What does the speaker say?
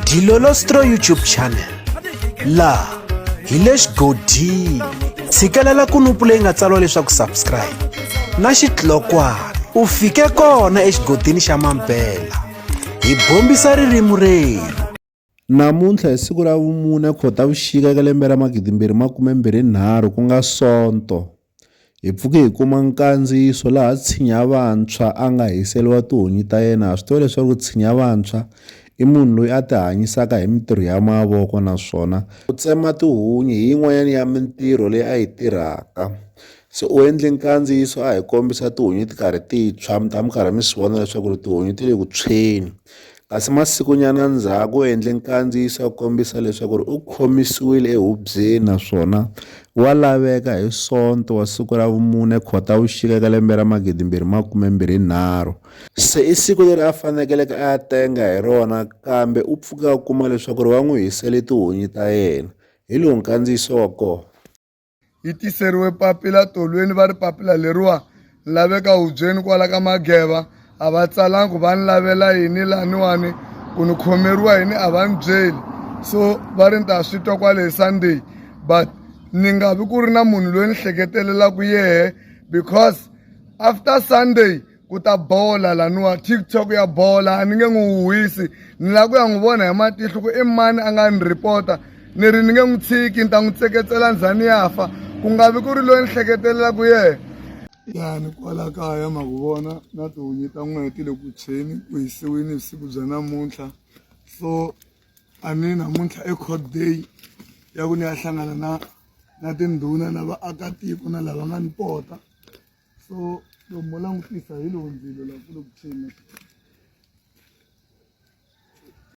Dilolostro YouTube channel laha hi le xigodini tshikelela kunupu leyi nga tsariwa leswaku subscribe na xitlokwana u fike kona exigodini xa Mampela hi bombisa ririmi rero. Namuntlha hi siku ra vumune Khotavuxika eka lembe ra 2023 ku nga Sonto hi pfuke hi kuma nkandziyiso laha Tshinyavantshwa a nga hiseliwa tihunyi ta yena. Ha swi tiva leswaku Tshinyavantshwa i munhu loyi a ti hanyisaka hi mitirho ya mavoko, naswona ku tsema tihunyi hi yin'wanyana ya mitirho leyi a yi tirhaka. Se u endle nkandziyiso a hi kombisa tihunyi ti karhi ti tshwa, mi ta mi karhi mi swi vona leswaku tihunyi ti le ku tshweni. Kasi masikunyana ndzhaku u endle nkandziyiso a kombisa leswaku u khomisiwile ehubyeni, naswona wa laveka hi Sonto wa siku ra vumune Khotavuxika eka lembe ra 2023. Se i siku leri a fanekeleke a ya tenga hi rona, kambe u pfuka a kuma leswaku va n'wi hisele tihunyi ta yena. Hi lowu nkandziyiso wa kona. Hi tiseriwe papila tolweni va ri papila leriwa laveka hubyeni kwala ka Mageva, a va tsalangi ku va ni lavela yini laniwani ku ni khomeriwa yini a va ni byeli. So va ri ni ta swi twa kwale hi Sunday, but ni nga vi ku ri na munhu loyi ni hleketelelaku yehe, because after Sunday ku ta bola laniwa TikTok ya bola. A ni nge n'wi huhisi, ni lava ku ya n'wi vona hi matihlo ku i mani a nga ni ripota. Ni ri ni nge n'wi tshiki, ni ta n'wi tseketsela ndzhani yafa, ku nga vi ku ri loyi ni hleketelelaku yehe. Yani kwala kaya ma ku vona na tihunyi ta n'weti le ku tshweni ku hisiwini hi siku bya namuntlha. So a ni namuntlha i court day ya ku ni ya hlangana na tindhuna na vaakatiko na lava nga ni pota. So lomu langutisa hi lowu ndzilo la ku le ku tshweni.